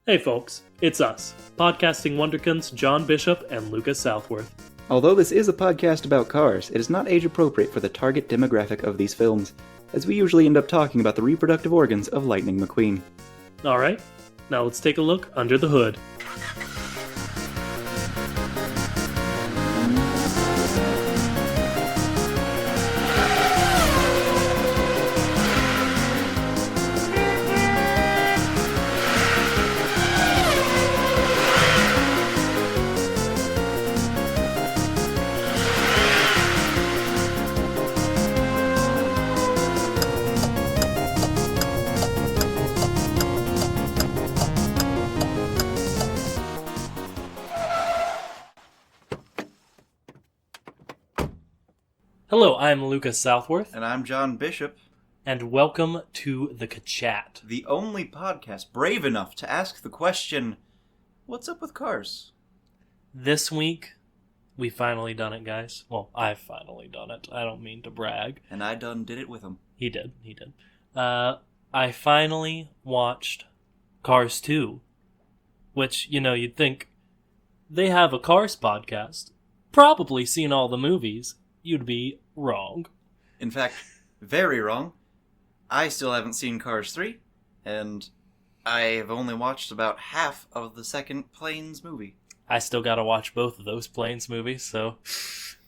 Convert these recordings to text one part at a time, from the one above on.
Hey folks, it's us, podcasting wonderkins John Bishop and Lucas Southworth. Although this is a podcast about cars, it is not age appropriate for the target demographic of these films, as we usually end up talking about the reproductive organs of Lightning McQueen. Alright, now let's take a look under the hood. Hello, I'm Lucas Southworth. And I'm John Bishop. And welcome to the Kachat. The only podcast brave enough to ask the question, what's up with cars? This week, we finally done it, guys. Well, I've finally done it. I don't mean to brag. And I done did it with him. He did. I finally watched Cars 2. Which, you'd think, they have a Cars podcast. Probably seen all the movies. You'd be wrong. In fact, very wrong. I still haven't seen Cars 3, and I have only watched about half of the second Planes movie. I still gotta watch both of those Planes movies, so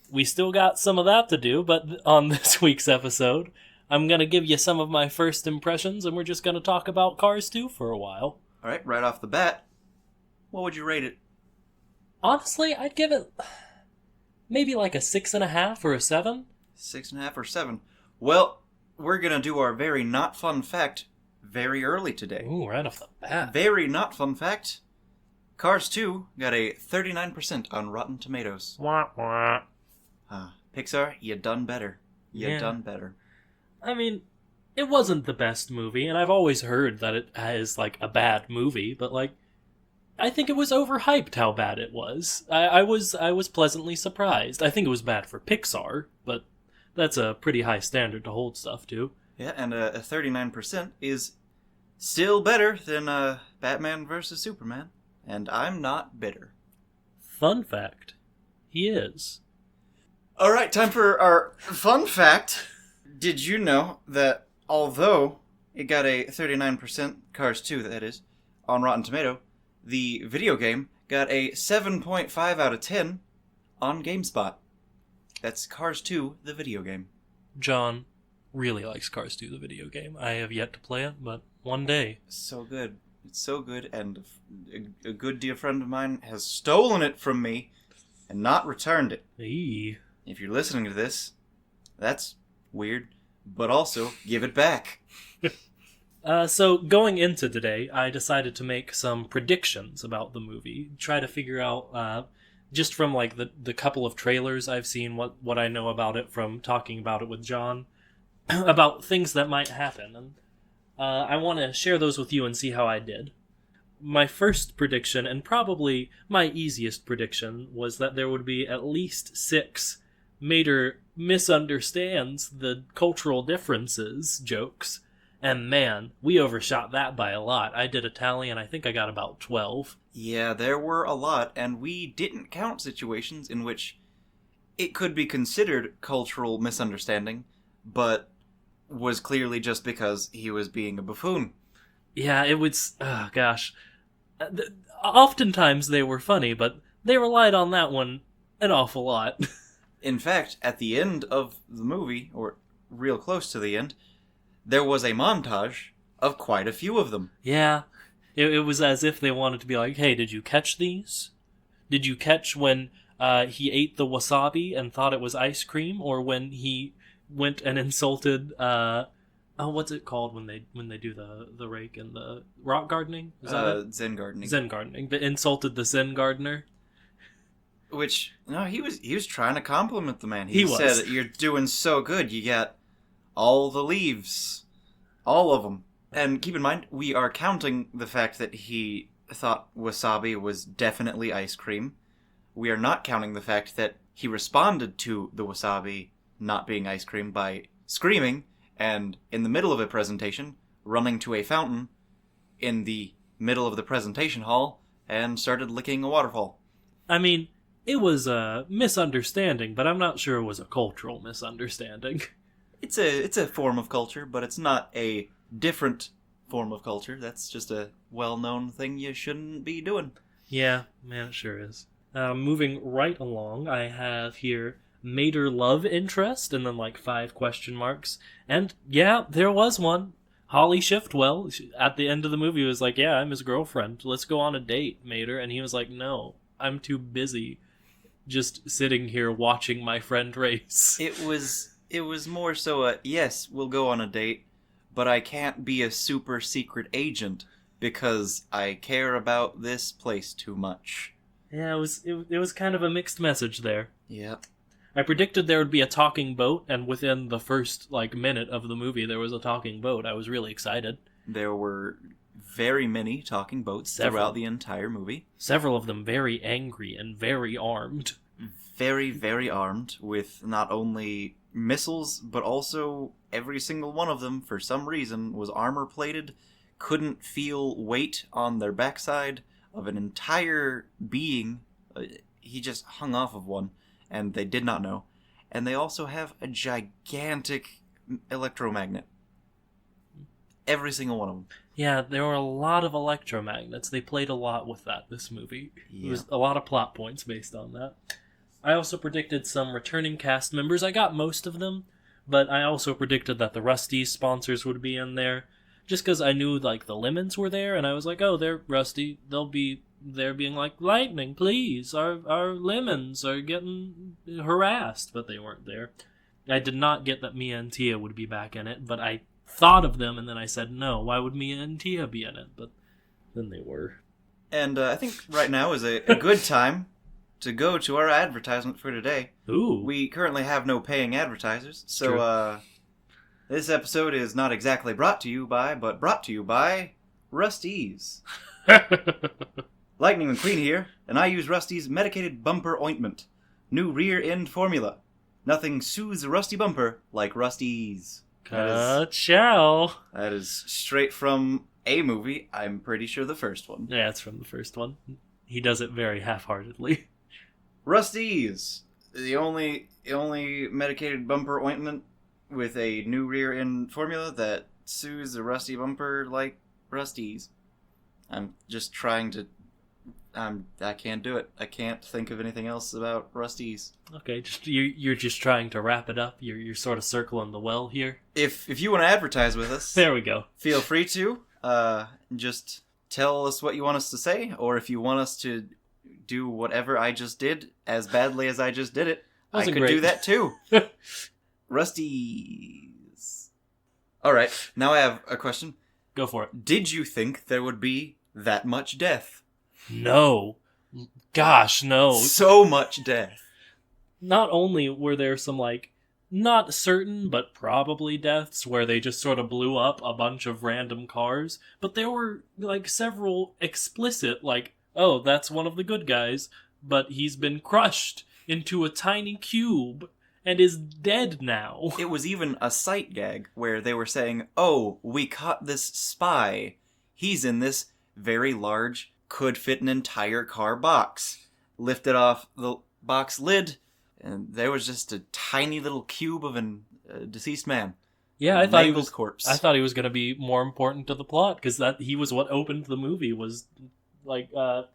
we still got some of that to do, but on this week's episode, I'm gonna give you some of my first impressions, and we're just gonna talk about Cars 2 for a while. Alright, right off the bat, what would you rate it? Honestly, I'd give it maybe like a 6.5 or a 7. 6.5 or 7. Well, we're gonna do our very not fun fact very early today. Ooh, right off the bat. Very not fun fact. Cars 2 got a 39% on Rotten Tomatoes. Wah, wah. Pixar, you done better. Yeah. Done better. I mean, it wasn't the best movie, and I've always heard that it is like a bad movie, but like, I think it was overhyped how bad it was. I was pleasantly surprised. I think it was bad for Pixar, but that's a pretty high standard to hold stuff to. Yeah, and a 39% is still better than Batman vs. Superman, and I'm not bitter. Fun fact, he is. Alright, time for our fun fact. Did you know that although it got a 39%, Cars 2 that is, on Rotten Tomato, the video game got a 7.5 out of 10 on GameSpot. That's Cars 2, the video game. John really likes Cars 2, the video game. I have yet to play it, but one day. So good. It's so good, and a good dear friend of mine has stolen it from me and not returned it. Eee. If you're listening to this, that's weird, but also give it back. So going into today, I decided to make some predictions about the movie. Try to figure out, just from like the couple of trailers I've seen, what I know about it from talking about it with John, about things that might happen. And I want to share those with you and see how I did. My first prediction, and probably my easiest prediction, was that there would be at least 6 Mater misunderstands the cultural differences jokes. And man, we overshot that by a lot. I did a tally and I think I got about 12. Yeah, there were a lot, and we didn't count situations in which it could be considered cultural misunderstanding, but was clearly just because he was being a buffoon. Yeah, it was... Oh, gosh. Oftentimes they were funny, but they relied on that one an awful lot. In fact, at the end of the movie, or real close to the end, there was a montage of quite a few of them. Yeah. It was as if they wanted to be like, hey, did you catch these? Did you catch when he ate the wasabi and thought it was ice cream? Or when he went and insulted... what's it called when they do the rake and the rock gardening? Is that it? Zen gardening. Zen gardening. They insulted the Zen gardener. Which, no, he was trying to compliment the man. He said, you're doing so good, you got all the leaves. All of them. And keep in mind, we are counting the fact that he thought wasabi was definitely ice cream. We are not counting the fact that he responded to the wasabi not being ice cream by screaming, and in the middle of a presentation, running to a fountain in the middle of the presentation hall and started licking a waterfall. I mean, it was a misunderstanding, but I'm not sure it was a cultural misunderstanding. It's a form of culture, but it's not a different form of culture. That's just a well-known thing you shouldn't be doing. Yeah, man, it sure is. Moving right along, I have here Mater love interest, and then like 5 question marks. And yeah, there was one. Holly Shiftwell, at the end of the movie, was like, yeah, I'm his girlfriend. Let's go on a date, Mater. And he was like, no, I'm too busy just sitting here watching my friend race. It was more so yes, we'll go on a date, but I can't be a super secret agent because I care about this place too much. Yeah, it was kind of a mixed message there. Yep. I predicted there would be a talking boat, and within the first minute of the movie, there was a talking boat. I was really excited. There were very many talking boats throughout the entire movie. Several of them very angry and very armed. Very, very armed with not only missiles, but also every single one of them, for some reason, was armor-plated, couldn't feel weight on their backside of an entire being. He just hung off of one, and they did not know. And they also have a gigantic electromagnet. Every single one of them. Yeah, there were a lot of electromagnets. They played a lot with that, this movie. Yeah. There was a lot of plot points based on that. I also predicted some returning cast members. I got most of them, but I also predicted that the Rusty sponsors would be in there. Just because I knew, the Lemons were there, and I was like, oh, they're Rusty. They'll be there being like, Lightning, please, our Lemons are getting harassed, but they weren't there. I did not get that Mia and Tia would be back in it, but I thought of them, and then I said, no, why would Mia and Tia be in it? But then they were. And I think right now is a good time to go to our advertisement for today. Ooh. We currently have no paying advertisers, so this episode is not exactly brought to you by, but brought to you by Rusty's. Lightning McQueen here, and I use Rusty's medicated bumper ointment. New rear end formula. Nothing soothes a rusty bumper like Rusty's. Ka-chow. That is straight from a movie. I'm pretty sure the first one. Yeah, it's from the first one. He does it very half-heartedly. Rusty's, the only medicated bumper ointment with a new rear end formula that soothes a rusty bumper like Rusty's. I'm just trying to. I can't do it. I can't think of anything else about Rusty's. Okay, you're just trying to wrap it up. You're sort of circling the well here. If you want to advertise with us, there we go. Feel free to. Just tell us what you want us to say, or if you want us to do whatever I just did as badly as I just did it, I could do that too. Rusty's. All right, now I have a question. Go for it. Did you think there would be that much death? No. Gosh, no. So much death. Not only were there some, not certain, but probably deaths where they just sort of blew up a bunch of random cars, but there were, several explicit, oh, that's one of the good guys, but he's been crushed into a tiny cube and is dead now. It was even a sight gag where they were saying, oh, we caught this spy. He's in this very large, could fit an entire car box. Lifted off the box lid, and there was just a tiny little cube of a deceased man. Yeah, I thought he was corpse. I thought he was going to be more important to the plot because that he was what opened the movie was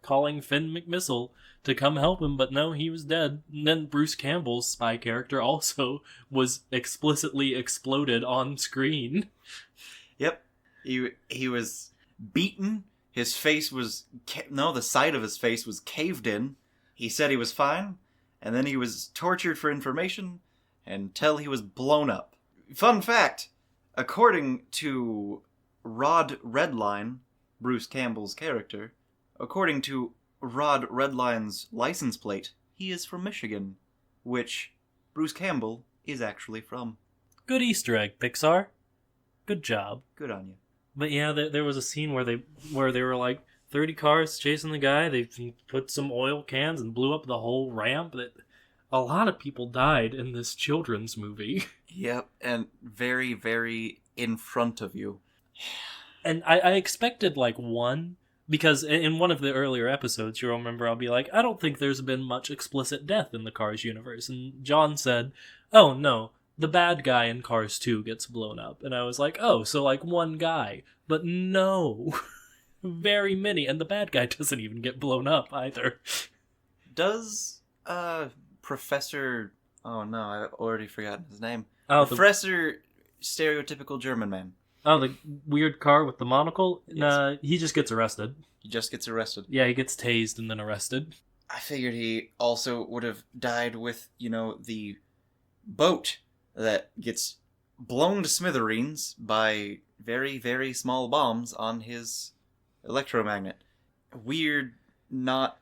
calling Finn McMissile to come help him, but no, he was dead. And then Bruce Campbell's spy character also was explicitly exploded on screen. Yep, he was beaten. His face was the side of his face was caved in. He said he was fine, and then he was tortured for information until he was blown up. Fun fact, according to Rod Redline, Bruce Campbell's character, according to Rod Redline's license plate, he is from Michigan, which Bruce Campbell is actually from. Good Easter egg, Pixar. Good job. Good on you. But yeah, there was a scene where they were 30 cars chasing the guy. They put some oil cans and blew up the whole ramp. A lot of people died in this children's movie. Yep, and very, very in front of you. And I expected one, Because in one of the earlier episodes, you'll remember I'll be like, I don't think there's been much explicit death in the Cars universe. And John said, oh no, the bad guy in Cars 2 gets blown up. And I was like, oh, so like one guy. But no, very many. And the bad guy doesn't even get blown up either. Does Professor... Oh no, I've already forgotten his name. Oh, Professor Stereotypical German Man. Oh, the weird car with the monocle? Yes. Nah, he just gets arrested. He just gets arrested. Yeah, he gets tased and then arrested. I figured he also would have died with, the boat that gets blown to smithereens by very, very small bombs on his electromagnet. Weird, not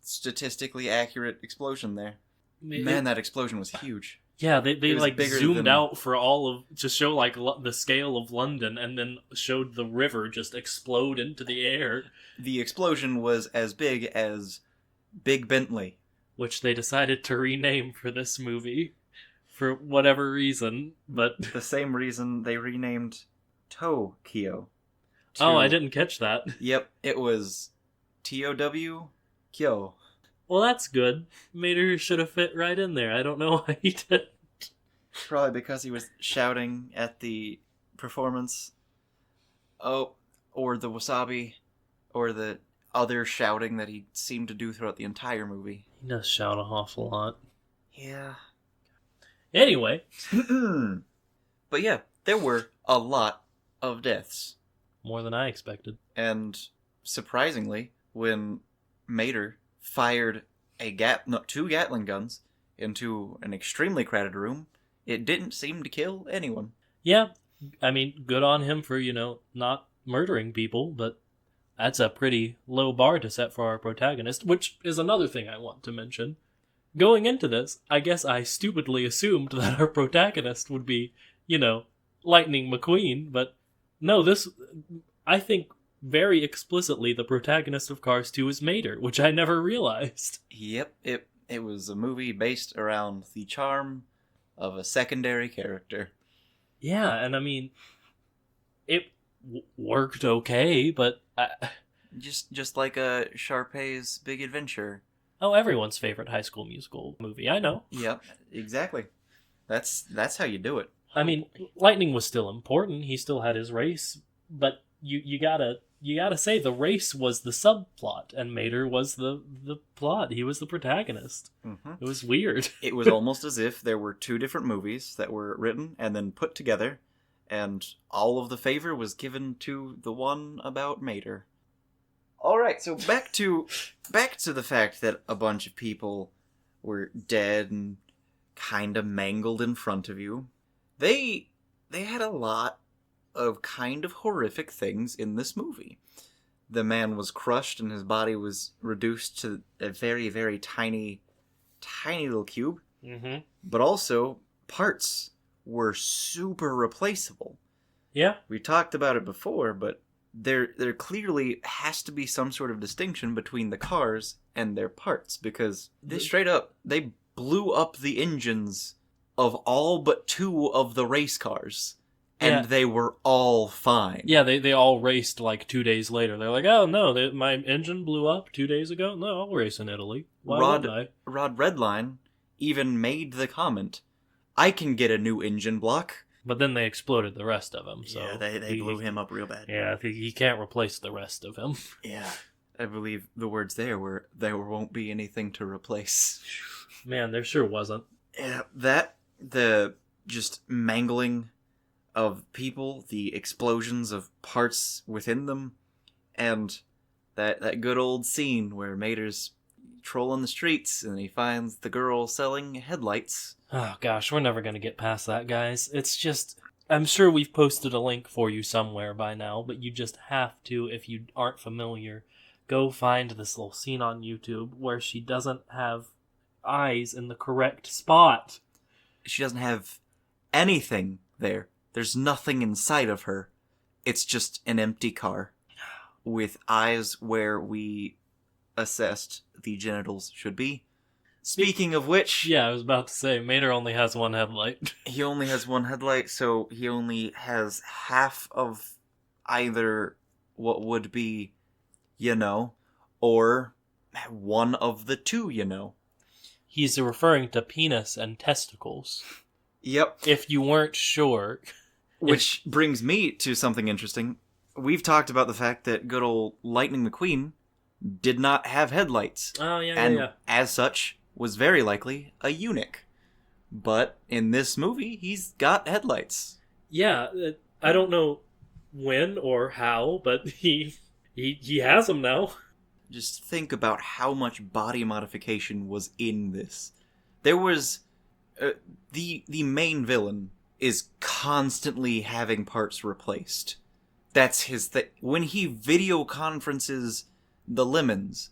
statistically accurate explosion there. Man, that explosion was huge. Yeah, they like zoomed than... out for all of, to show like the scale of London, and then showed the river just explode into the air. The explosion was as big as Big Bentley, which they decided to rename for this movie for whatever reason, but the same reason they renamed Tokyo. Oh, I didn't catch that. Yep, it was TOW Kyo. Well, that's good. Mater should have fit right in there. I don't know why he didn't. Probably because he was shouting at the performance. Oh, or the wasabi, or the other shouting that he seemed to do throughout the entire movie. He does shout an awful lot. Yeah. Anyway. But yeah, there were a lot of deaths. More than I expected. And surprisingly, when Mater fired two Gatling guns into an extremely crowded room, it didn't seem to kill anyone. Yeah, I mean, good on him for, not murdering people, but that's a pretty low bar to set for our protagonist, which is another thing I want to mention. Going into this, I guess I stupidly assumed that our protagonist would be, Lightning McQueen, but no, I think very explicitly the protagonist of Cars 2 is Mater, which I never realized. Yep, it was a movie based around the charm of a secondary character. Yeah, and I mean, it worked okay, but just like a Sharpay's Big Adventure. Oh, everyone's favorite High School Musical movie, I know. Yep, exactly. That's how you do it. I mean, Lightning was still important. He still had his race, but you gotta say the race was the subplot, and Mater was the plot. He was the protagonist. Mm-hmm. It was weird. It was almost as if there were two different movies that were written and then put together, and all of the favor was given to the one about Mater. All right, so back to the fact that a bunch of people were dead and kind of mangled in front of you. They had a lot of kind of horrific things in this movie. The man was crushed and his body was reduced to a very, very tiny little cube. Mm-hmm. But also, parts were super replaceable. Yeah. We talked about it before, but there clearly has to be some sort of distinction between the cars and their parts, because they blew up the engines of all but two of the race cars. And they were all fine. Yeah, they all raced like 2 days later. They're like, oh no, my engine blew up 2 days ago? No, I'll race in Italy. Why wouldn't I? Rod Redline even made the comment, I can get a new engine block. But then they exploded the rest of him. So yeah, they blew him up real bad. Yeah, he can't replace the rest of him. Yeah, I believe the words there were, there won't be anything to replace. Man, there sure wasn't. Yeah, the just mangling of people, the explosions of parts within them, and that good old scene where Mater's trolling the streets and he finds the girl selling headlights. Oh gosh, we're never gonna get past that, guys. It's just, I'm sure we've posted a link for you somewhere by now, but you just have to, if you aren't familiar, go find this little scene on YouTube where she doesn't have eyes in the correct spot. She doesn't have anything there. There's nothing inside of her. It's just an empty car with eyes where we assessed the genitals should be. Speaking of which... Yeah, I was about to say, Mater only has one headlight. He only has one headlight, so he only has half of either what would be you know, or one of the two, you know. He's referring to penis and testicles. Yep. If you weren't sure. Which brings me to something interesting. We've talked about the fact that good old Lightning McQueen did not have headlights. Oh, and as such, was very likely a eunuch. But in this movie, he's got headlights. Yeah, I don't know when or how, but he has them now. Just think about how much body modification was in this. There was... the main villain is constantly having parts replaced. That's his thing. When he video conferences the Lemons,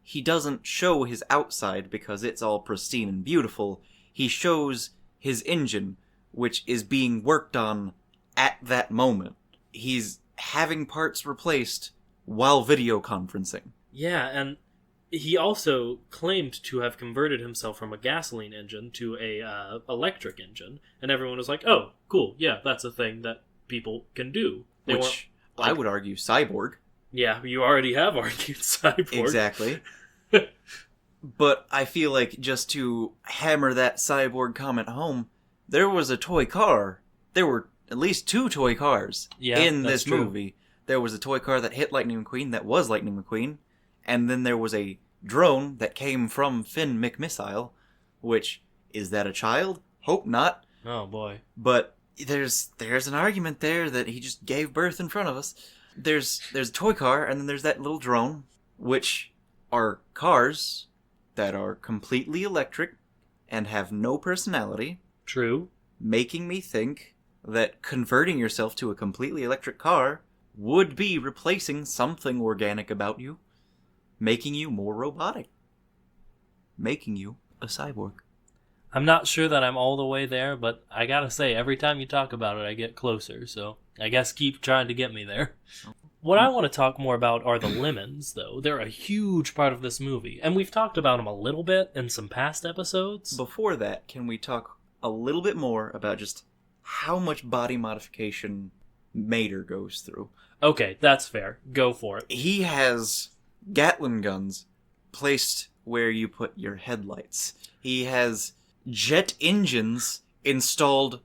he doesn't show his outside because it's all pristine and beautiful. He shows his engine, which is being worked on at that moment. He's having parts replaced while video conferencing. Yeah, and he also claimed to have converted himself from a gasoline engine to a electric engine, and everyone was like, "Oh, cool, yeah, that's a thing that people can do." Which I would argue cyborg. Yeah, you already have argued cyborg. Exactly. But I feel like just to hammer that cyborg comment home, there was a toy car. There were at least 2 toy cars in this movie. There was a toy car that hit Lightning McQueen that was Lightning McQueen, and then there was a drone that came from Finn McMissile, which, is that a child? Hope not. Oh boy. But there's an argument there that he just gave birth in front of us. There's a toy car, and then there's that little drone, which are cars that are completely electric and have no personality. True. Making me think that converting yourself to a completely electric car would be replacing something organic about you, making you more robotic, making you a cyborg. I'm not sure that I'm all the way there, but I gotta say, every time you talk about it, I get closer, so I guess keep trying to get me there. What I want to talk more about are the Lemons, though. They're a huge part of this movie, and we've talked about them a little bit in some past episodes. Before that, can we talk a little bit more about just how much body modification Mater goes through? Okay, that's fair. Go for it. He has Gatling guns placed where you put your headlights. He has jet engines installed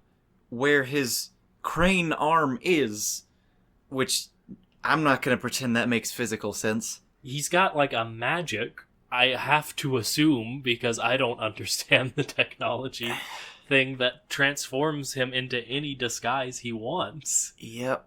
where his crane arm is, which I'm not going to pretend that makes physical sense. He's got like a magic, I have to assume, because I don't understand the technology thing that transforms him into any disguise he wants. Yep.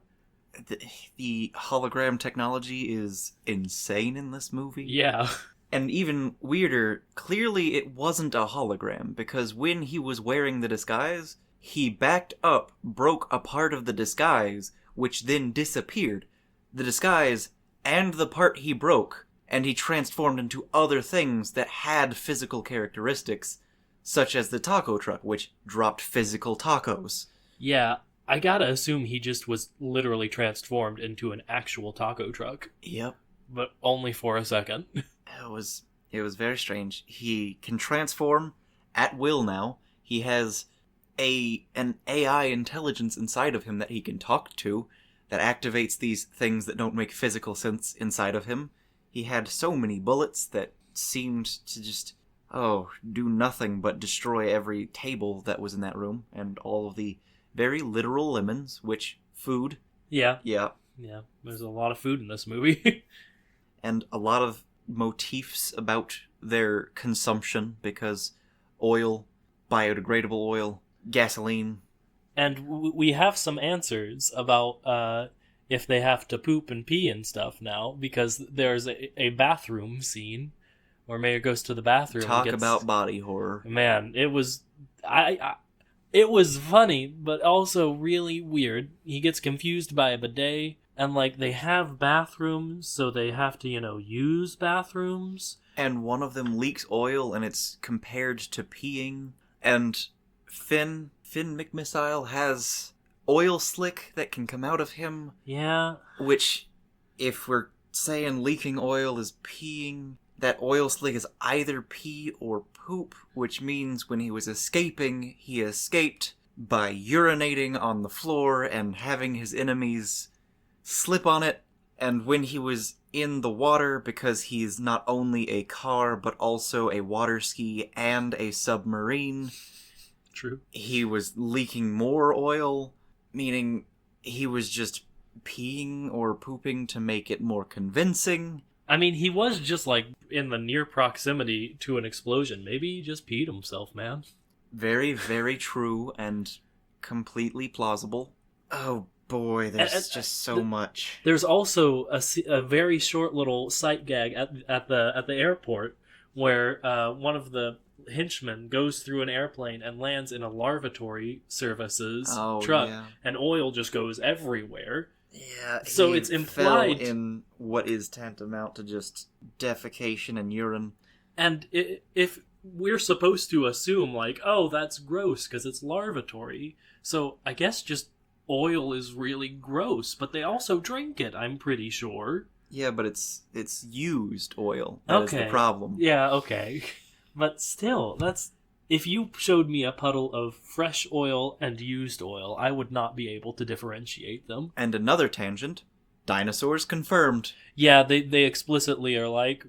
The hologram technology is insane in this movie. Yeah. And even weirder, clearly it wasn't a hologram, because when he was wearing the disguise, he backed up, broke a part of the disguise, which then disappeared. The disguise and the part he broke, and he transformed into other things that had physical characteristics, such as the taco truck, which dropped physical tacos. Yeah, I gotta assume he just was literally transformed into an actual taco truck. Yep. But only for a second. It was very strange. He can transform at will now. He has an AI intelligence inside of him that he can talk to, that activates these things that don't make physical sense inside of him. He had so many bullets that seemed to just, do nothing but destroy every table that was in that room, and all of the very literal lemons, which, food. Yeah. Yeah. Yeah, there's a lot of food in this movie. And a lot of motifs about their consumption, because oil, biodegradable oil, gasoline. And we have some answers about if they have to poop and pee and stuff now, because there's a bathroom scene where Mayer goes to the bathroom. Talk about body horror. Man, it was... it was funny, but also really weird. He gets confused by a bidet, and, they have bathrooms, so they have to, use bathrooms. And one of them leaks oil, and it's compared to peeing. And Finn McMissile has oil slick that can come out of him. Yeah. Which, if we're saying leaking oil is peeing, that oil slick is either pee or poop, which means when he was escaping, he escaped by urinating on the floor and having his enemies slip on it And when he was in the water, because he's not only a car, but also a water ski and a submarine, True. he was leaking more oil, meaning he was just peeing or pooping to make it more convincing. I mean, he was just, like, in the near proximity to an explosion. Maybe he just peed himself, man. Very, very true and completely plausible. Oh boy, there's just so much. There's also a very short little sight gag at the airport where one of the henchmen goes through an airplane and lands in a lavatory services truck, yeah. and oil just goes everywhere. Yeah, so it's implied in what is tantamount to just defecation and urine. And if we're supposed to assume, like, oh, that's gross because it's lavatory, so I guess just oil is really gross, but they also drink it, I'm pretty sure. Yeah, but it's used oil. That is the problem. Yeah, okay. But still, that's... If you showed me a puddle of fresh oil and used oil, I would not be able to differentiate them. And another tangent, dinosaurs confirmed. Yeah, they explicitly are like,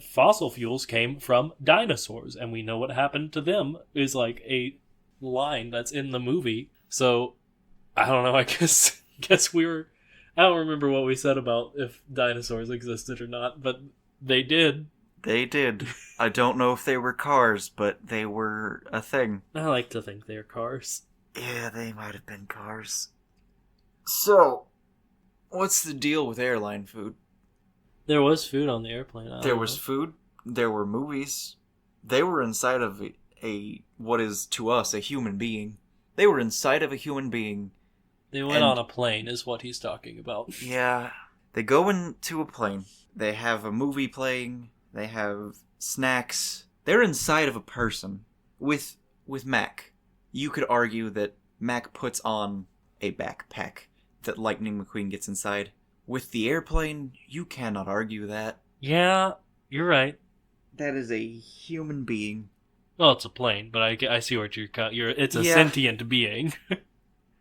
fossil fuels came from dinosaurs, and we know what happened to them is like a line that's in the movie. So, I don't know, I guess we were... I don't remember what we said about if dinosaurs existed or not, but they did. They did. I don't know if they were cars, but they were a thing. I like to think they're cars. Yeah, they might have been cars. So, what's the deal with airline food? There was food on the airplane. There was food. There were movies. They were inside of what is to us a human being. They were inside of a human being. They went on a plane, is what he's talking about. Yeah. They go into a plane. They have a movie playing. They have snacks. They're inside of a person. With Mac, you could argue that Mac puts on a backpack that Lightning McQueen gets inside. With the airplane, you cannot argue that. Yeah, you're right. That is a human being. Well, it's a plane, but I see what you're... It's a sentient being.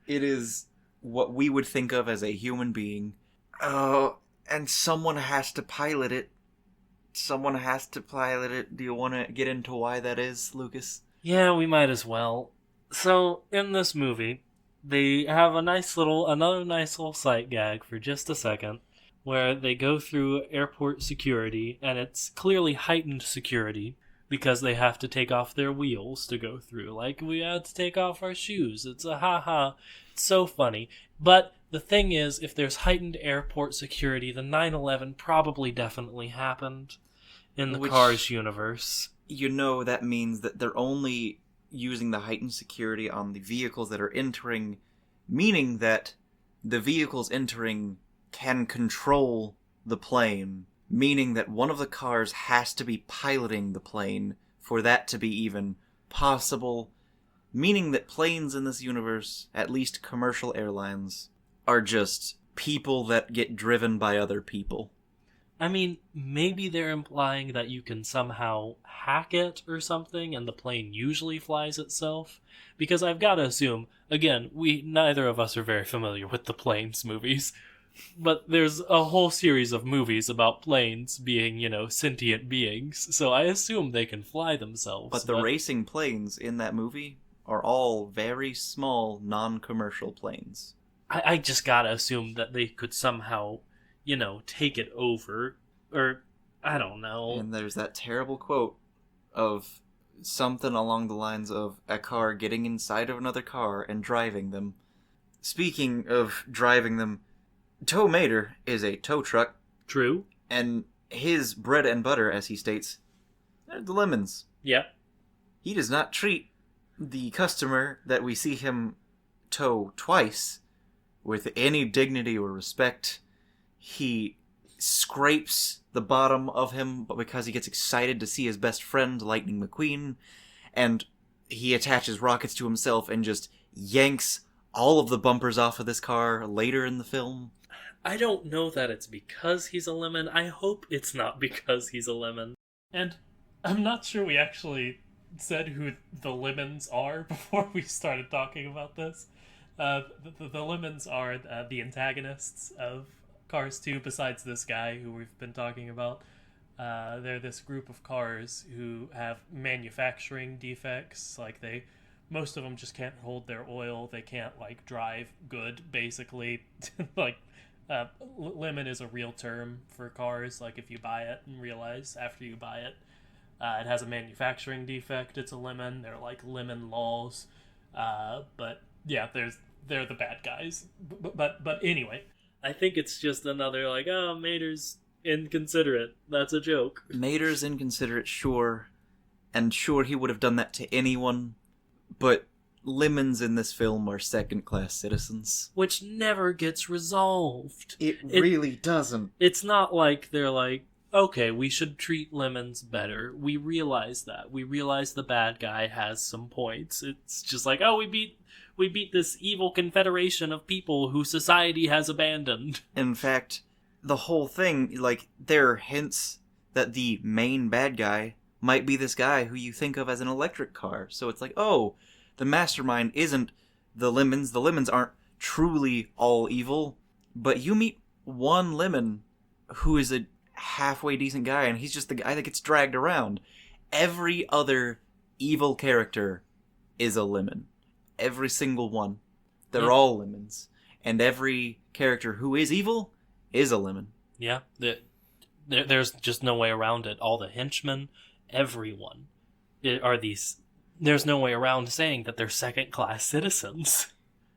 It is what we would think of as a human being. Oh, and someone has to pilot it. Do you want to get into why that is, Lucas? Yeah, we might as well. So, in this movie, they have another nice little sight gag for just a second, where they go through airport security, and it's clearly heightened security, because they have to take off their wheels to go through. Like, we had to take off our shoes. It's a ha-ha. It's so funny. But the thing is, if there's heightened airport security, the 9/11 probably definitely happened in the Cars universe. You know, that means that they're only using the heightened security on the vehicles that are entering, meaning that the vehicles entering can control the plane, meaning that one of the cars has to be piloting the plane for that to be even possible, meaning that planes in this universe, at least commercial airlines, are just people that get driven by other people. I mean, maybe they're implying that you can somehow hack it or something, and the plane usually flies itself. Because I've got to assume, again, neither of us are very familiar with the Planes movies, but there's a whole series of movies about planes being, sentient beings, so I assume they can fly themselves. But the racing planes in that movie are all very small, non-commercial planes. I just gotta assume that they could somehow... take it over, or I don't know. And there's that terrible quote of something along the lines of a car getting inside of another car and driving them. Speaking of driving them, Tow Mater is a tow truck. True. And his bread and butter, as he states, are the lemons. Yeah. He does not treat the customer that we see him tow twice with any dignity or respect. He scrapes the bottom of him because he gets excited to see his best friend, Lightning McQueen, and he attaches rockets to himself and just yanks all of the bumpers off of this car later in the film. I don't know that it's because he's a lemon. I hope it's not because he's a lemon. And I'm not sure we actually said who the lemons are before we started talking about this. The lemons are the antagonists of Cars 2 besides this guy who we've been talking about. They're this group of cars who have manufacturing defects. Like, most of them just can't hold their oil. They can't, like, drive good, basically. Like, lemon is a real term for cars. Like, if you buy it and realize after you buy it, it has a manufacturing defect, it's a lemon. They're like lemon laws. But yeah, they're the bad guys. But anyway, I think it's just another like, oh, Mater's inconsiderate. That's a joke. Mater's inconsiderate, sure. And sure, he would have done that to anyone. But lemons in this film are second-class citizens. Which never gets resolved. It really doesn't. It's not like they're like, okay, we should treat lemons better. We realize that. We realize the bad guy has some points. It's just like, oh, we beat this evil confederation of people who society has abandoned. In fact, the whole thing, like, there are hints that the main bad guy might be this guy who you think of as an electric car. So it's like, oh, the mastermind isn't the lemons. The lemons aren't truly all evil. But you meet one lemon who is a halfway decent guy, and he's just the guy that gets dragged around. Every other evil character is a lemon. Every single one. They're all lemons. And every character who is evil is a lemon. Yeah, there's just no way around it. All the henchmen, everyone, are these... There's no way around saying that they're second-class citizens.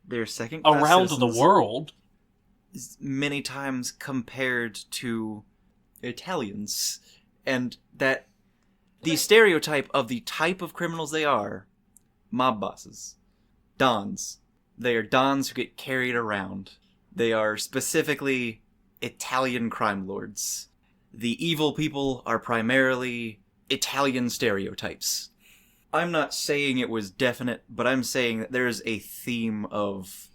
They're second-class around citizens. The world. Many times compared to Italians. And that the stereotype of the type of criminals they are, mob bosses, dons. They are dons who get carried around. They are specifically Italian crime lords. The evil people are primarily Italian stereotypes. I'm not saying it was definite, but I'm saying that there's a theme of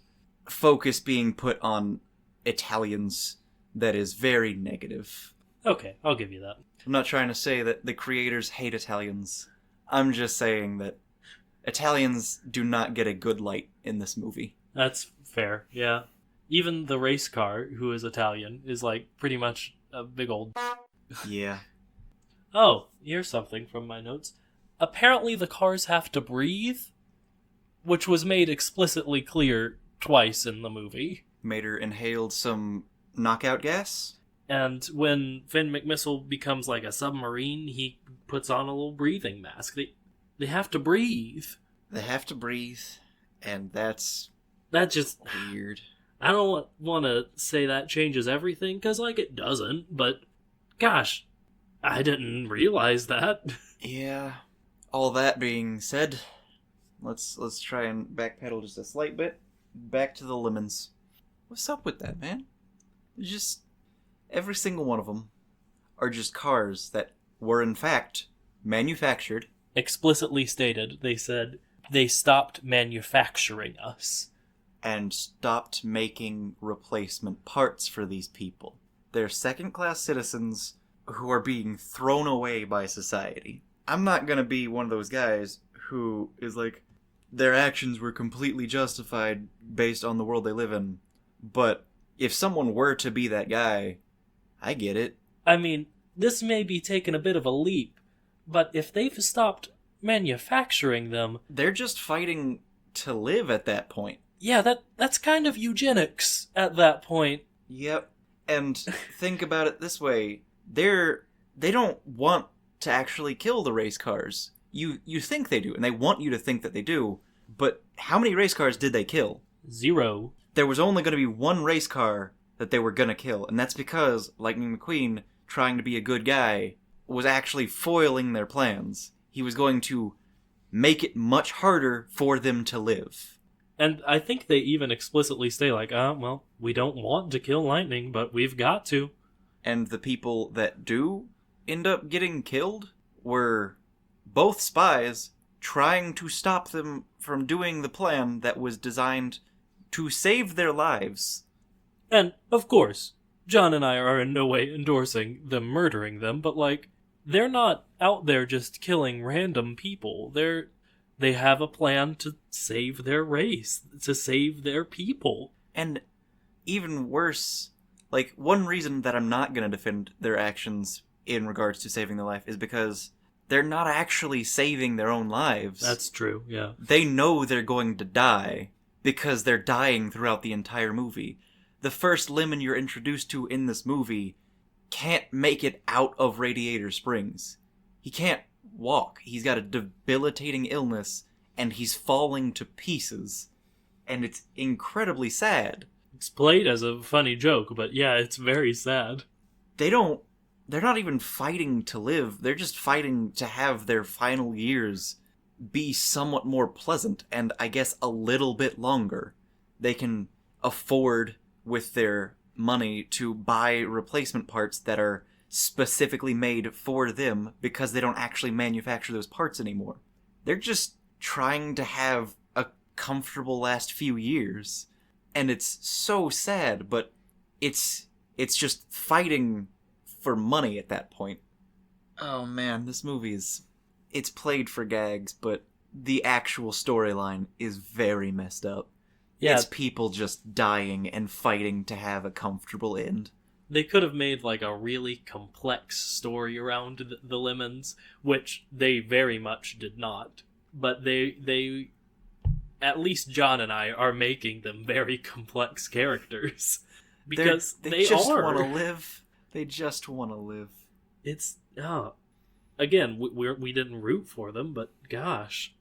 focus being put on Italians that is very negative. Okay, I'll give you that. I'm not trying to say that the creators hate Italians. I'm just saying that Italians do not get a good light in this movie. That's fair, yeah. Even the race car, who is Italian, is like pretty much a big old... Yeah. Oh, here's something from my notes. Apparently the cars have to breathe, which was made explicitly clear twice in the movie. Mater inhaled some knockout gas? And when Finn McMissile becomes like a submarine, he puts on a little breathing mask. They have to breathe. They have to breathe, and that's just weird. I don't want to say that changes everything, because like it doesn't, but gosh, I didn't realize that. Yeah. All that being said, let's try and backpedal just a slight bit. Back to the lemons. What's up with that, man? Just every single one of them are just cars that were in fact manufactured. Explicitly stated, they said they stopped manufacturing us. And stopped making replacement parts for these people. They're second-class citizens who are being thrown away by society. I'm not gonna be one of those guys who is like, their actions were completely justified based on the world they live in. But if someone were to be that guy, I get it. I mean, this may be taking a bit of a leap, but if they've stopped manufacturing them... They're just fighting to live at that point. Yeah, that's kind of eugenics at that point. Yep. And think about it this way. They don't want to actually kill the race cars. You think they do, and they want you to think that they do, but how many race cars did they kill? 0. There was only going to be one race car that they were going to kill, and that's because Lightning McQueen, trying to be a good guy, was actually foiling their plans. He was going to make it much harder for them to live. And I think they even explicitly say, like, well, we don't want to kill Lightning, but we've got to. And the people that do end up getting killed were both spies trying to stop them from doing the plan that was designed to save their lives. And, of course, John and I are in no way endorsing them murdering them, but, like, they're not out there just killing random people. They have a plan to save their race, to save their people. And even worse, Like, one reason that I'm not going to defend their actions in regards to saving their life is because they're not actually saving their own lives. That's true, yeah. They know they're going to die because they're dying throughout the entire movie. The first Lemon you're introduced to in this movie can't make it out of Radiator Springs. He can't walk. He's got a debilitating illness, and he's falling to pieces. And it's incredibly sad. It's played as a funny joke, but yeah, it's very sad. They're not even fighting to live. They're just fighting to have their final years be somewhat more pleasant and, I guess, a little bit longer. They can afford, with their money, to buy replacement parts that are specifically made for them because they don't actually manufacture those parts anymore. They're just trying to have a comfortable last few years. And it's so sad, but it's just fighting for money at that point. Oh man, this movie it's played for gags, but the actual storyline is very messed up. Yeah. It's people just dying and fighting to have a comfortable end. They could have made like a really complex story around the Lemons, which they very much did not. But they at least John and I are making them very complex characters. Because they just are. Want to live. They just want to live. It's again, we didn't root for them, but gosh,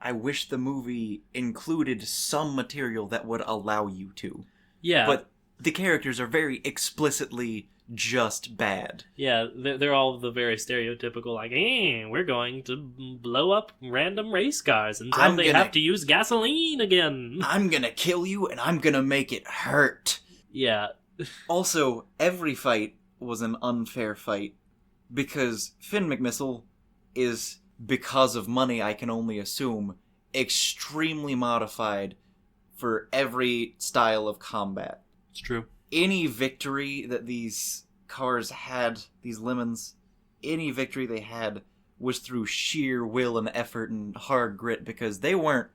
I wish the movie included some material that would allow you to. Yeah, but the characters are very explicitly just bad. Yeah, they're all the very stereotypical, like, we're going to blow up random race cars until they have to use gasoline again. I'm gonna kill you and I'm gonna make it hurt. Yeah. Also, every fight was an unfair fight because Finn McMissile is, because of money I can only assume, extremely modified for every style of combat. It's true. Any victory that these cars had, these Lemons, any victory they had was through sheer will and effort and hard grit because they weren't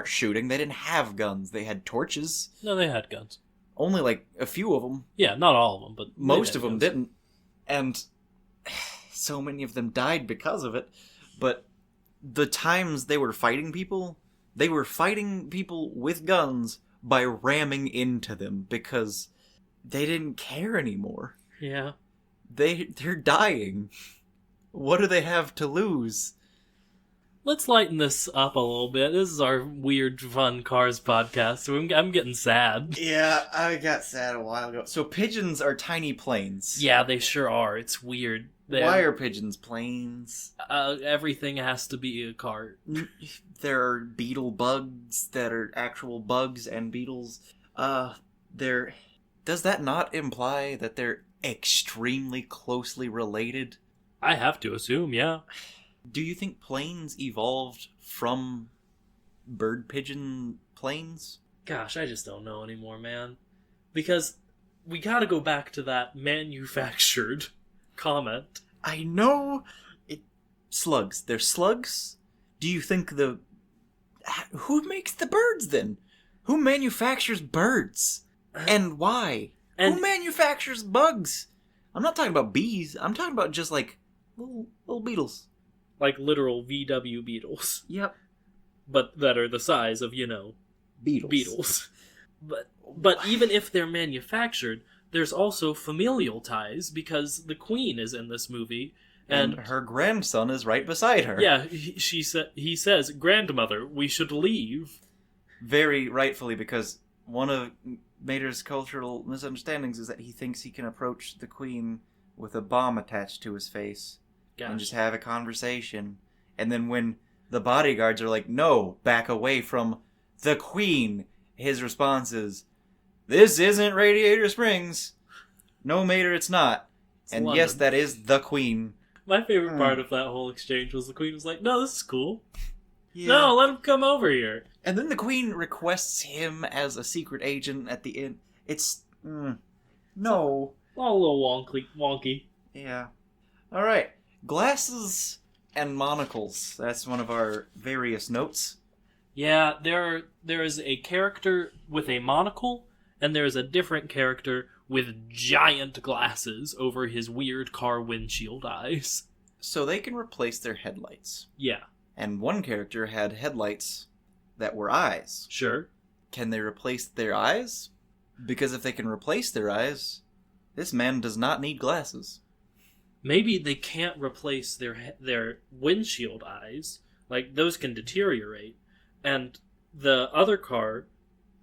shooting. They didn't have guns. They had torches. No, they had guns. Only like a few of them. Yeah, not all of them, but most of them didn't. And so many of them died because of it. But the times they were fighting people with guns by ramming into them because they didn't care anymore. Yeah. They're dying. What do they have to lose? Let's lighten this up a little bit. This is our weird, fun Cars podcast. I'm getting sad. Yeah, I got sad a while ago. So pigeons are tiny planes. Yeah, they sure are. It's weird. Why are pigeons planes? Everything has to be a cart. There are beetle bugs that are actual bugs and beetles. Does that not imply that they're extremely closely related? I have to assume, yeah. Do you think planes evolved from bird pigeon planes? Gosh, I just don't know anymore, man. Because we gotta go back to that manufactured comment. I know. Slugs. They're slugs? Do you think who makes the birds then? Who manufactures birds? And why? Who manufactures bugs? I'm not talking about bees. I'm talking about just like little beetles. Like literal VW beetles. Yep. But that are the size of, beetles. But even if they're manufactured, there's also familial ties because the Queen is in this movie. And her grandson is right beside her. Yeah, he says, "Grandmother, we should leave." Very rightfully, because one of Mater's cultural misunderstandings is that he thinks he can approach the Queen with a bomb attached to his face. Gosh. And just have a conversation. And then when the bodyguards are like, no, back away from the Queen, his response is, this isn't Radiator Springs. No, Mater, it's not. It's and London. Yes, that is the Queen. My favorite part of that whole exchange was the Queen was like, no, this is cool. Yeah. No, let him come over here. And then the Queen requests him as a secret agent at the end. It's... no. All a little wonky. Yeah. All right. Glasses and monocles. That's one of our various notes. Yeah, there is a character with a monocle, and there is a different character with giant glasses over his weird car windshield eyes. So they can replace their headlights. Yeah. And one character had headlights that were eyes. Sure. Can they replace their eyes? Because if they can replace their eyes, this man does not need glasses. Maybe they can't replace their windshield eyes. Like, those can deteriorate. And the other car,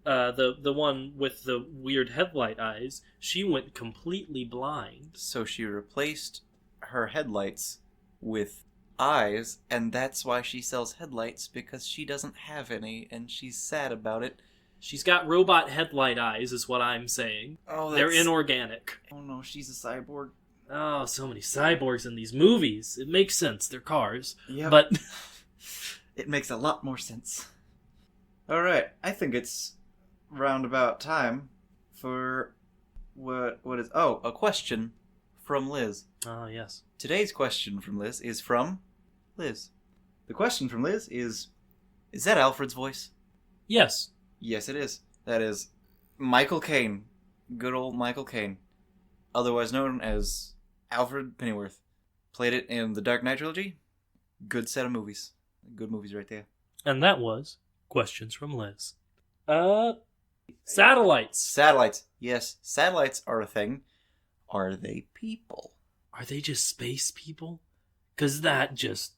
the one with the weird headlight eyes, she went completely blind. So she replaced her headlights with eyes, and that's why she sells headlights, because she doesn't have any, and she's sad about it. She's got robot headlight eyes, is what I'm saying. Oh, They're inorganic. Oh no, she's a cyborg. Oh, so many cyborgs in these movies. It makes sense. They're cars. Yeah. But it makes a lot more sense. Alright, I think it's roundabout time for what is... Oh, a question from Liz. Oh, yes. Today's question from Liz is from Liz. The question from Liz is that Alfred's voice? Yes. Yes, it is. That is Michael Caine. Good old Michael Caine. Otherwise known as Alfred Pennyworth. Played it in the Dark Knight trilogy. Good set of movies. Good movies right there. And that was questions from Liz. Satellites. Satellites. Yes, satellites are a thing. Are they people? Are they just space people? 'Cause that just...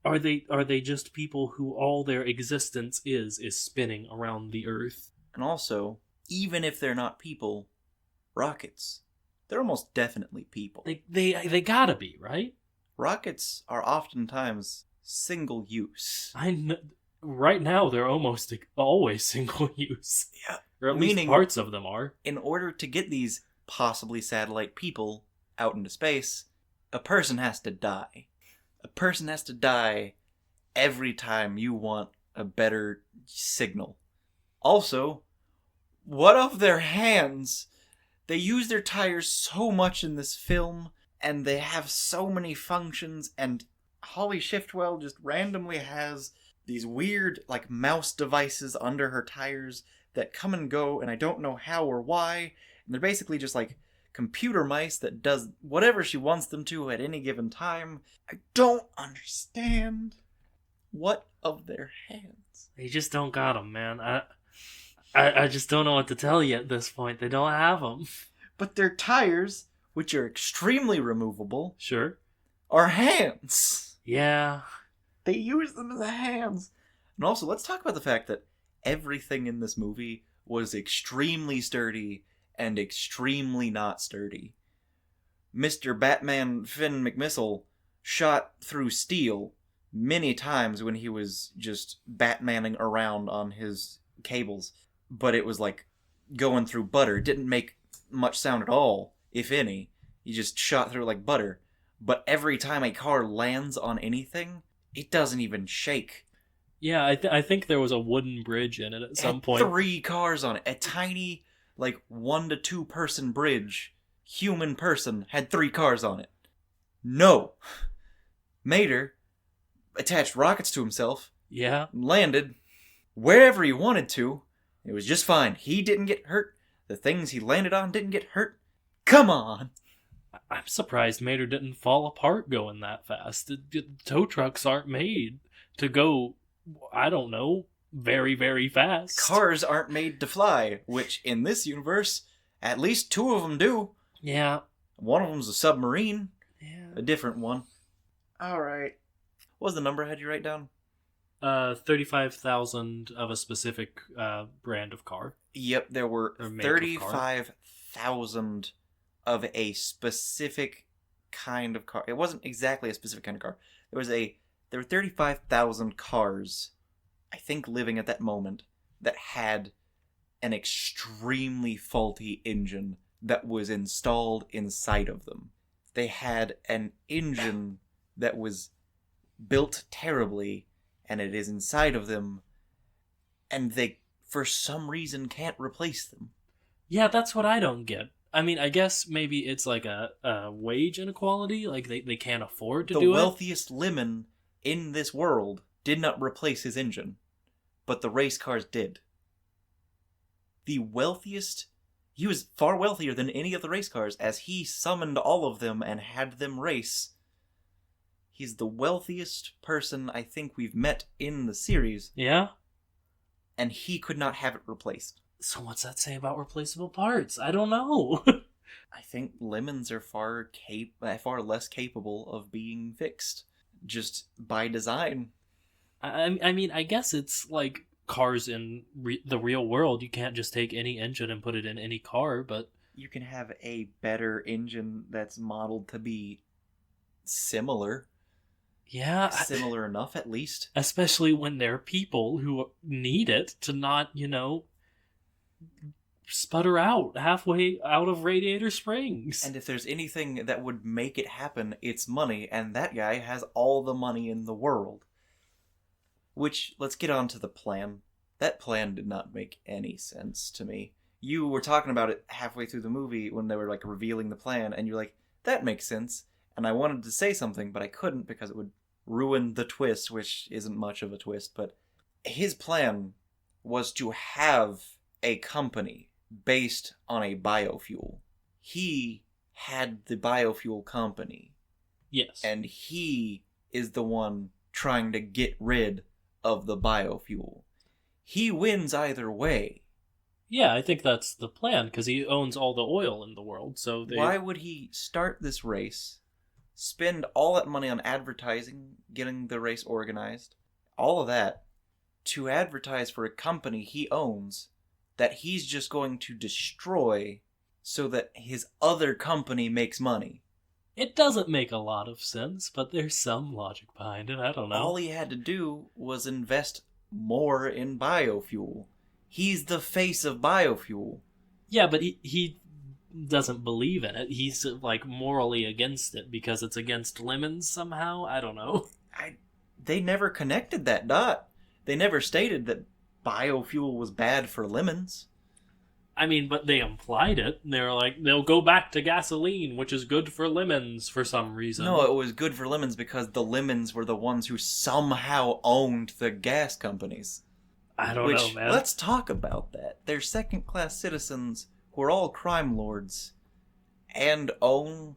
Are they just people who all their existence is spinning around the Earth? And also, even if they're not people, rockets, they're almost definitely people. They gotta be, right? Rockets are oftentimes single use. I know. Right now, they're almost always single use. Yeah. Or at least parts of them are. In order to get these possibly satellite people out into space, a person has to die. A person has to die every time you want a better signal. Also, what of their hands? They use their tires so much in this film, and they have so many functions, and Holly Shiftwell just randomly has these weird, like, mouse devices under her tires that come and go, and I don't know how or why, and they're basically just, like, computer mice that does whatever she wants them to at any given time. I don't understand. What of their hands? They just don't got them, man. I just don't know what to tell you at this point. They don't have them. But their tires, which are extremely removable, Sure. are hands. Yeah. They use them as hands. And also, let's talk about the fact that everything in this movie was extremely sturdy and extremely not sturdy. Mr. Batman Finn McMissile shot through steel many times when he was just Batmaning around on his cables, but it was like going through butter. It didn't make much sound at all, if any. He just shot through like butter. But every time a car lands on anything, it doesn't even shake. Yeah, I think there was a wooden bridge in it at some point. 3 cars on it. A tiny, like, 1 to 2 person bridge. Human person had 3 cars on it. No. Mater attached rockets to himself. Yeah. Landed wherever he wanted to. It was just fine. He didn't get hurt. The things he landed on didn't get hurt. Come on. I'm surprised Mater didn't fall apart going that fast. The tow trucks aren't made to go, I don't know, very, very fast. Cars aren't made to fly, which in this universe, at least 2 of them do. Yeah. One of them's a submarine. Yeah. A different one. Alright. What was the number I had you write down? 35,000 of a specific brand of car. Yep, there were 35,000 of a specific kind of car. It wasn't exactly a specific kind of car. There were 35,000 cars, I think, living at that moment that had an extremely faulty engine that was installed inside of them. They had an engine that was built terribly, and it is inside of them, and they, for some reason, can't replace them. Yeah, that's what I don't get. I mean, I guess maybe it's like a wage inequality, like they can't afford to do it. The wealthiest lemon in this world did not replace his engine, but the race cars did. The wealthiest He was far wealthier than any of the race cars, as he summoned all of them and had them race. He's the wealthiest person I think we've met in the series. Yeah? And he could not have it replaced. So what's that say about replaceable parts? I don't know. I think lemons are far less capable of being fixed, just by design. I mean, I guess it's like cars in the real world. You can't just take any engine and put it in any car, but... You can have a better engine that's modeled to be similar. Yeah. Similar enough, at least. Especially when there are people who need it to not, sputter out halfway out of Radiator Springs. And if there's anything that would make it happen, it's money, and that guy has all the money in the world. Which, let's get on to the plan. That plan did not make any sense to me. You were talking about it halfway through the movie when they were, revealing the plan, and you're like, that makes sense. And I wanted to say something, but I couldn't because it would ruin the twist, which isn't much of a twist, but his plan was to have a company based on a biofuel. He had the biofuel company. Yes. And he is the one trying to get rid of the biofuel. He wins either way. Yeah, I think that's the plan, because he owns all the oil in the world, so Why would he start this race, spend all that money on advertising, getting the race organized, all of that, to advertise for a company he owns that he's just going to destroy so that his other company makes money? It doesn't make a lot of sense, but there's some logic behind it. I don't know. All he had to do was invest more in biofuel. He's the face of biofuel. Yeah, but he doesn't believe in it. He's, morally against it because it's against lemons somehow. I don't know. They never connected that dot. They never stated that biofuel was bad for lemons. I mean, but they implied it. They were like, they'll go back to gasoline, which is good for lemons for some reason. No, it was good for lemons because the lemons were the ones who somehow owned the gas companies. I don't know, man. Let's talk about that. They're second-class citizens who are all crime lords and own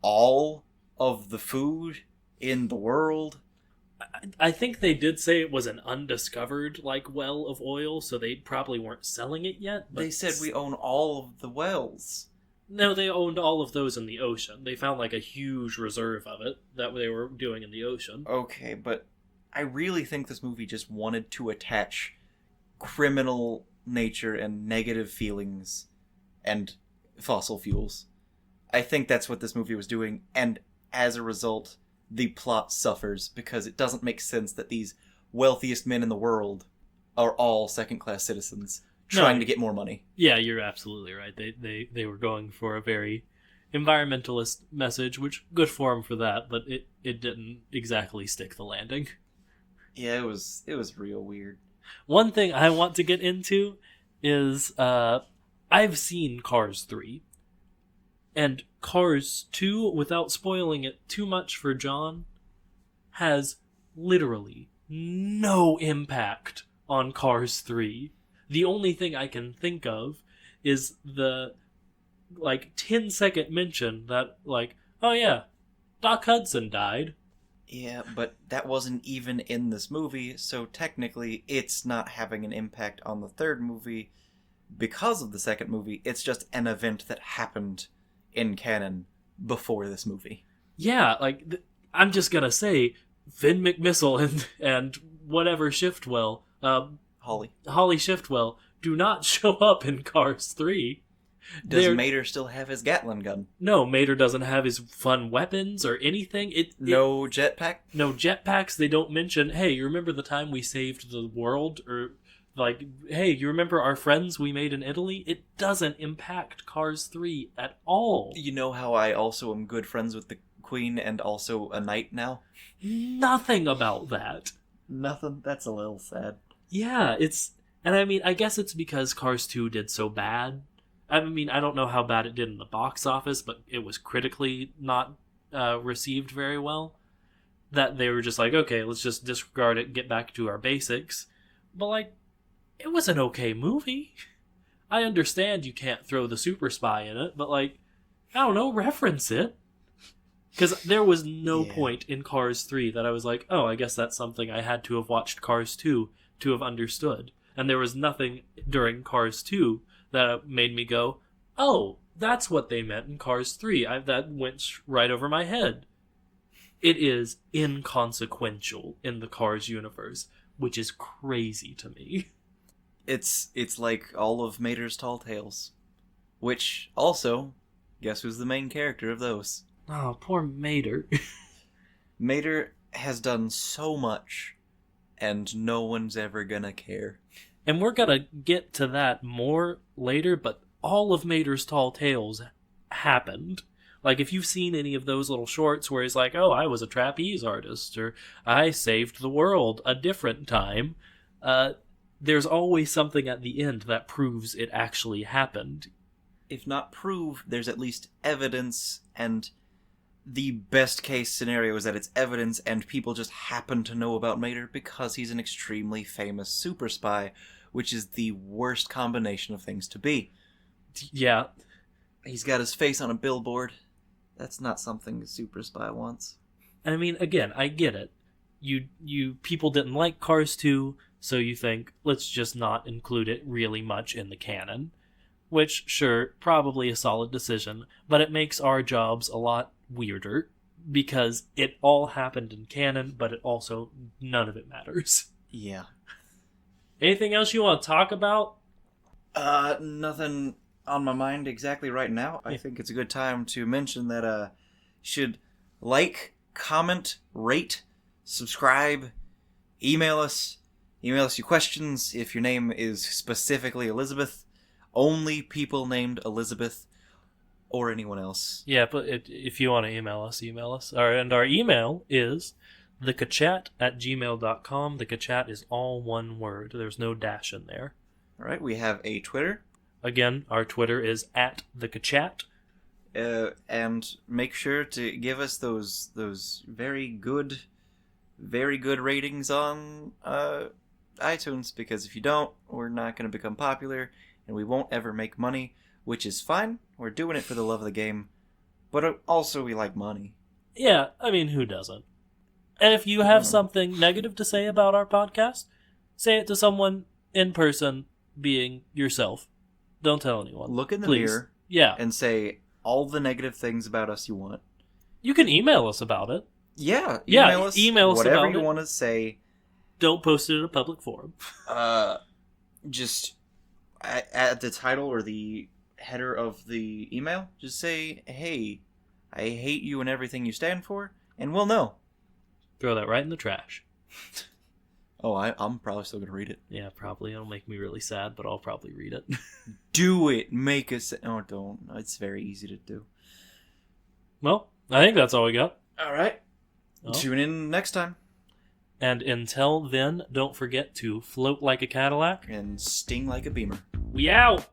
all of the food in the world. I think they did say it was an undiscovered, well of oil, so they probably weren't selling it yet. But they said we own all of the wells. No, they owned all of those in the ocean. They found, a huge reserve of it that they were doing in the ocean. Okay, but I really think this movie just wanted to attach criminal nature and negative feelings and fossil fuels. I think that's what this movie was doing, and as a result, the plot suffers because it doesn't make sense that these wealthiest men in the world are all second-class citizens trying to get more money. Yeah, you're absolutely right. They were going for a very environmentalist message, which good for them for that, but it didn't exactly stick the landing. Yeah, it was real weird. One thing I want to get into is I've seen Cars 3. And Cars 2, without spoiling it too much for John, has literally no impact on Cars 3. The only thing I can think of is the 10-second mention that oh yeah, Doc Hudson died. Yeah, but that wasn't even in this movie, so technically it's not having an impact on the third movie because of the second movie. It's just an event that happened in canon before this movie. Yeah, I'm just gonna say, Finn McMissile and whatever Shiftwell, Holly Shiftwell, do not show up in Cars 3. Does Mater still have his Gatling gun? No, Mater doesn't have his fun weapons or anything. No jetpack? No jetpacks. They don't mention, hey, you remember the time we saved the world? Or, hey, you remember our friends we made in Italy? It doesn't impact Cars 3 at all. You know how I also am good friends with the Queen and also a knight now? Nothing about that. Nothing? That's a little sad. Yeah, and I mean, I guess it's because Cars 2 did so bad. I mean, I don't know how bad it did in the box office, but it was critically not received very well. That they were just okay, let's just disregard it, get back to our basics. But, it was an okay movie. I understand you can't throw the Super Spy in it, but, like, I don't know, reference it. Because there was no point in Cars 3 that I was like, oh, I guess that's something I had to have watched Cars 2 to have understood. And there was nothing during Cars 2 that made me go, oh, that's what they meant in Cars 3. That went right over my head. It is inconsequential in the Cars universe, which is crazy to me. It's like all of Mater's Tall Tales. Which, also, guess who's the main character of those? Oh, poor Mater. Mater has done so much, and no one's ever gonna care. And we're gonna get to that more later, but all of Mater's Tall Tales happened. Like, if you've seen any of those little shorts where he's like, oh, I was a trapeze artist, or I saved the world a different time, there's always something at the end that proves it actually happened. If not prove, there's at least evidence, and the best case scenario is that it's evidence and people just happen to know about Mater because he's an extremely famous super spy, which is the worst combination of things to be. Yeah. He's got his face on a billboard. That's not something a super spy wants. I mean, again, I get it. You people didn't like Cars 2, so you think, let's just not include it really much in the canon. Which, sure, probably a solid decision, but it makes our jobs a lot weirder, because it all happened in canon, but it also, none of it matters. Yeah. Anything else you want to talk about? Nothing on my mind exactly right now. I think it's a good time to mention that, should like, comment, rate, subscribe, email us your questions if your name is specifically Elizabeth. Only people named Elizabeth or anyone else. Yeah, but if you want to email us. And our email is thekachat@gmail.com. The Kachat is all one word. There's no dash in there. All right, we have a Twitter. Again, our Twitter is @thekachat. And make sure to give us those very good ratings on iTunes, because if you don't, we're not going to become popular, and we won't ever make money, which is fine. We're doing it for the love of the game, but also we like money. Yeah, I mean, who doesn't? And if you have something negative to say about our podcast, say it to someone in person, being yourself. Don't tell anyone. Look in the Please. mirror, yeah, and say all the negative things about us you want. You can email us about it. Yeah, email us whatever about you it. want to say. Don't post it in a public forum. Just at the title or the header of the email, just say, hey, I hate you and everything you stand for, and we'll know. Throw that right in the trash. Oh, I'm probably still going to read it. Yeah, probably. It'll make me really sad, but I'll probably read it. Do it. Make us... Oh, don't. It's very easy to do. Well, I think that's all we got. All right. Well, Tune in next time. and until then, don't forget to float like a Cadillac. And sting like a beamer. We out!